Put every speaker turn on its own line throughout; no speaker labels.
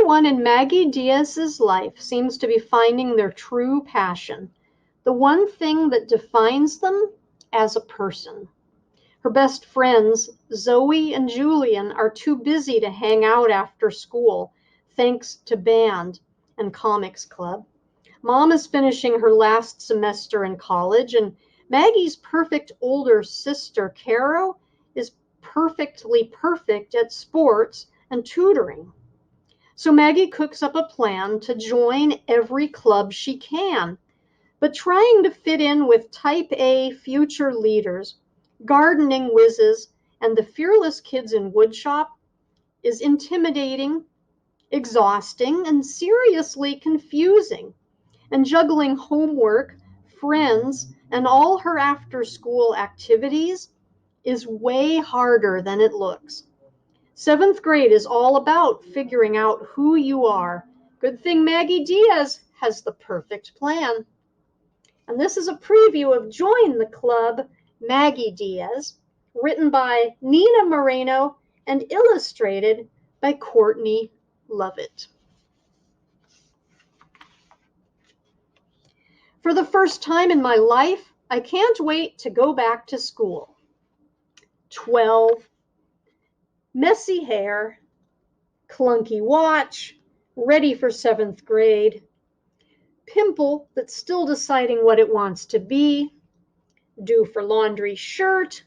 Everyone in Maggie Diaz's life seems to be finding their true passion, the one thing that defines them as a person. Her best friends, Zoe and Julian, are too busy to hang out after school, thanks to band and comics club. Mom is finishing her last semester in college, and Maggie's perfect older sister, Caro, is perfectly perfect at sports and tutoring. So Maggie cooks up a plan to join every club she can, but trying to fit in with type A future leaders, gardening whizzes, and the fearless kids in woodshop is intimidating, exhausting, and seriously confusing. And juggling homework, friends, and all her after-school activities is way harder than it looks. Seventh grade is all about figuring out who you are. Good thing Maggie Diaz has the perfect plan. And this is a preview of Join the Club, Maggie Diaz, written by Nina Moreno and illustrated by Courtney Lovett. For the first time in my life, I can't wait to go back to school. 12. Messy hair, clunky watch, ready for 7th grade. Pimple that's still deciding what it wants to be. Due for laundry shirt.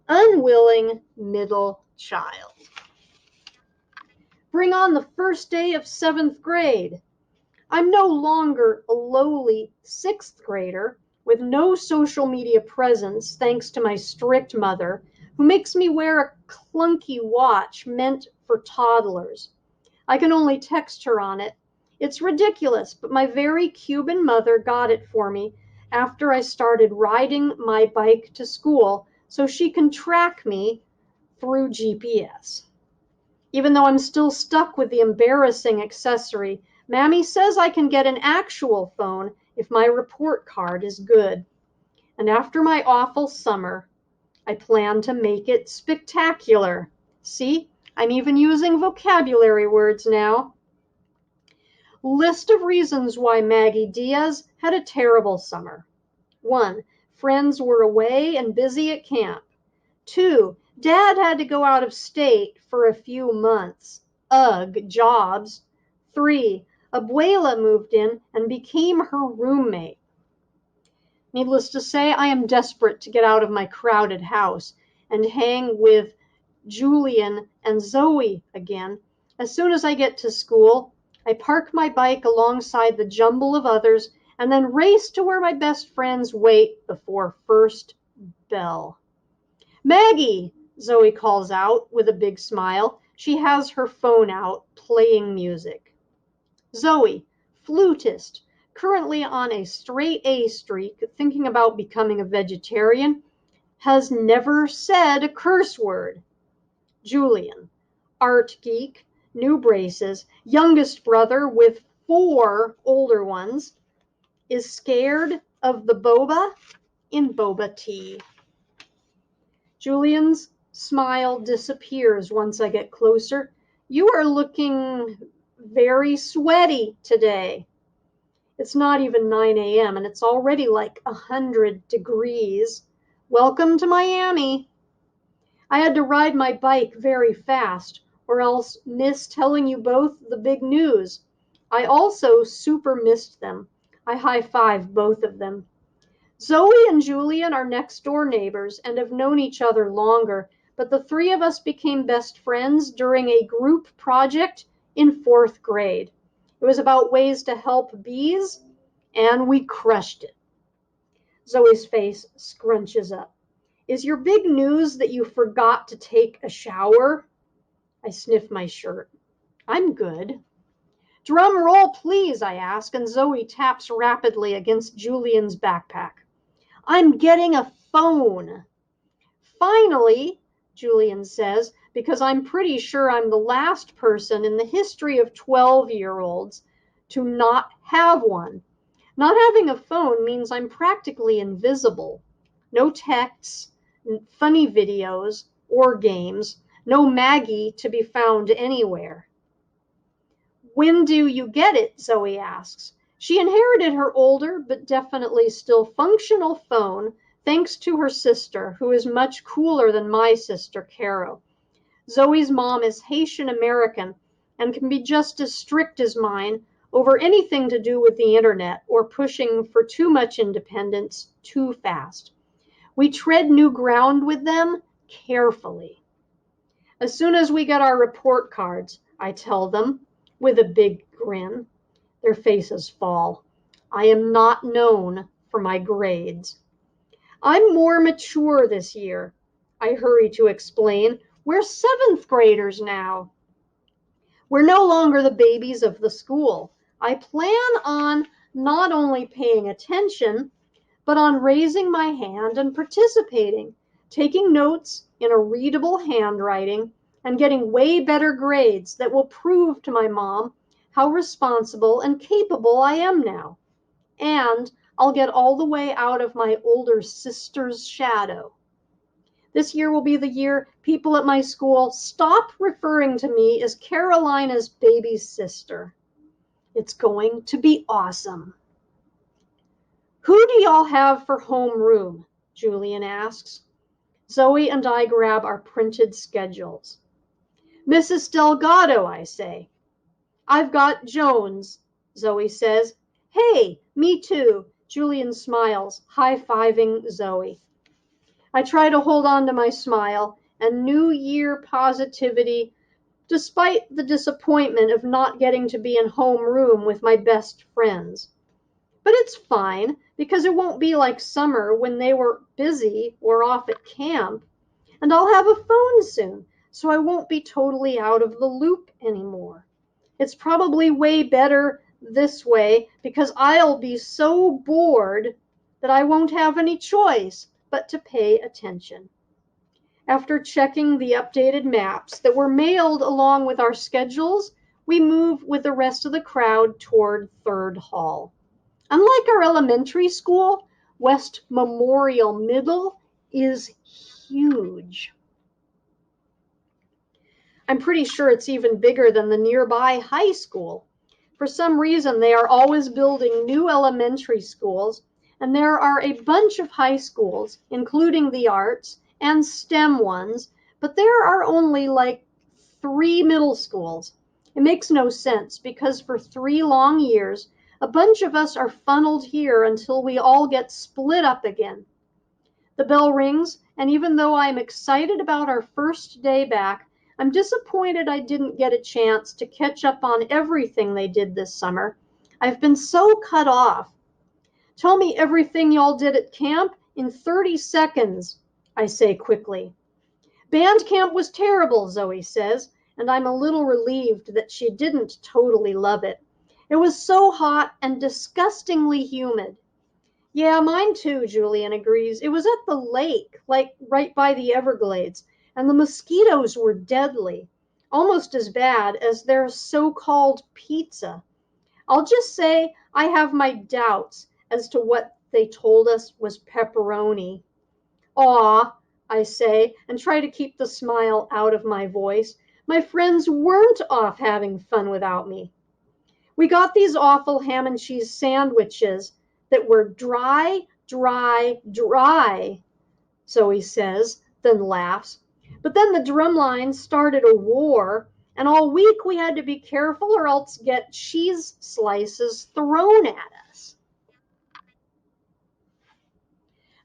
Unwilling middle child. Bring on the first day of 7th grade. I'm no longer a lowly 6th grader with no social media presence thanks to my strict mother, who makes me wear a clunky watch meant for toddlers. I can only text her on it. It's ridiculous, but my very Cuban mother got it for me after I started riding my bike to school so she can track me through GPS. Even though I'm still stuck with the embarrassing accessory, Mammy says I can get an actual phone if my report card is good. And after my awful summer, I plan to make it spectacular. See, I'm even using vocabulary words now. List of reasons why Maggie Diaz had a terrible summer. 1. Friends were away and busy at camp. 2. Dad had to go out of state for a few months. Ugh, jobs. 3. Abuela moved in and became her roommate. Needless to say, I am desperate to get out of my crowded house and hang with Julian and Zoe again. As soon as I get to school, I park my bike alongside the jumble of others and then race to where my best friends wait before first bell. Maggie, Zoe calls out with a big smile. She has her phone out, playing music. Zoe, flutist, currently on a straight A streak, thinking about becoming a vegetarian, has never said a curse word. Julian, art geek, new braces, youngest brother with 4 older ones, is scared of the boba in boba tea. Julian's smile disappears once I get closer. You are looking very sweaty today. It's not even 9 a.m. and it's already like 100 degrees. Welcome to Miami. I had to ride my bike very fast or else miss telling you both the big news. I also super missed them. I high-fived both of them. Zoe and Julian are next-door neighbors and have known each other longer, but the 3 of us became best friends during a group project in 4th grade. It was about ways to help bees, and we crushed it. Zoe's face scrunches up. Is your big news that you forgot to take a shower? I sniff my shirt. I'm good. Drum roll, please, I ask, and Zoe taps rapidly against Julian's backpack. I'm getting a phone. Finally, Julian says, because I'm pretty sure I'm the last person in the history of 12-year-olds to not have one. Not having a phone means I'm practically invisible. No texts, funny videos, or games. No Maggie to be found anywhere. When do you get it? Zoe asks. She inherited her older but definitely still functional phone thanks to her sister, who is much cooler than my sister, Caro. Zoe's mom is Haitian American and can be just as strict as mine over anything to do with the internet or pushing for too much independence too fast. We tread new ground with them carefully. As soon as we get our report cards, I tell them, with a big grin. Their faces fall. I am not known for my grades. I'm more mature this year, I hurry to explain. We're seventh graders now. We're no longer the babies of the school. I plan on not only paying attention, but on raising my hand and participating, taking notes in a readable handwriting, and getting way better grades that will prove to my mom how responsible and capable I am now. And I'll get all the way out of my older sister's shadow. This year will be the year people at my school stop referring to me as Carolina's baby sister. It's going to be awesome. Who do y'all have for homeroom? Julian asks. Zoe and I grab our printed schedules. Mrs. Delgado, I say. I've got Jones, Zoe says. Hey, me too. Julian smiles, high-fiving Zoe. I try to hold on to my smile and New Year positivity despite the disappointment of not getting to be in homeroom with my best friends. But it's fine, because it won't be like summer when they were busy or off at camp, and I'll have a phone soon, so I won't be totally out of the loop anymore. It's probably way better this way, because I'll be so bored that I won't have any choice but to pay attention. After checking the updated maps that were mailed along with our schedules, we move with the rest of the crowd toward Third Hall. Unlike our elementary school, West Memorial Middle is huge. I'm pretty sure it's even bigger than the nearby high school. For some reason, they are always building new elementary schools, and there are a bunch of high schools, including the arts and STEM ones, but there are only like 3 middle schools. It makes no sense because for 3 long years, a bunch of us are funneled here until we all get split up again. The bell rings, and even though I'm excited about our first day back, I'm disappointed I didn't get a chance to catch up on everything they did this summer. I've been so cut off. Tell me everything y'all did at camp in 30 seconds, I say quickly. Band camp was terrible, Zoe says, and I'm a little relieved that she didn't totally love it. It was so hot and disgustingly humid. Yeah, mine too, Julian agrees. It was at the lake, like right by the Everglades, and the mosquitoes were deadly, almost as bad as their so-called pizza. I'll just say I have my doubts as to what they told us was pepperoni. Aw, I say, and try to keep the smile out of my voice. My friends weren't off having fun without me. We got these awful ham and cheese sandwiches that were dry, Zoe says, then laughs. But then the drumline started a war, and all week we had to be careful or else get cheese slices thrown at us.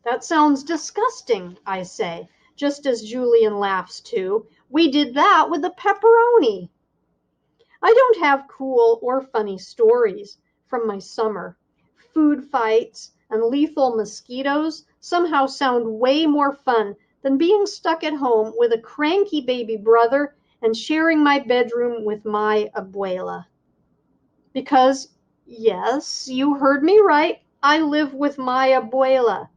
That sounds disgusting, I say, just as Julian laughs too. We did that with the pepperoni. I don't have cool or funny stories from my summer. Food fights and lethal mosquitoes somehow sound way more fun than being stuck at home with a cranky baby brother and sharing my bedroom with my abuela. Because, yes, you heard me right, I live with my abuela.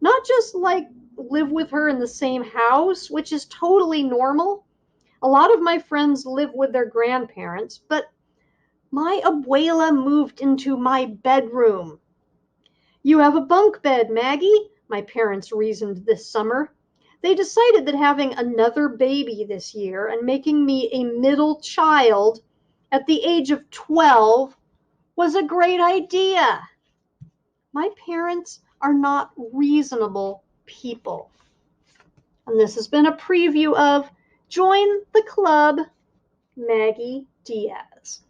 Not just like live with her in the same house, which is totally normal. A lot of my friends live with their grandparents, but my abuela moved into my bedroom. You have a bunk bed, Maggie, my parents reasoned this summer. They decided that having another baby this year and making me a middle child at the age of 12 was a great idea. My parents are not reasonable people. And this has been a preview of Join the Club, Maggie Diaz.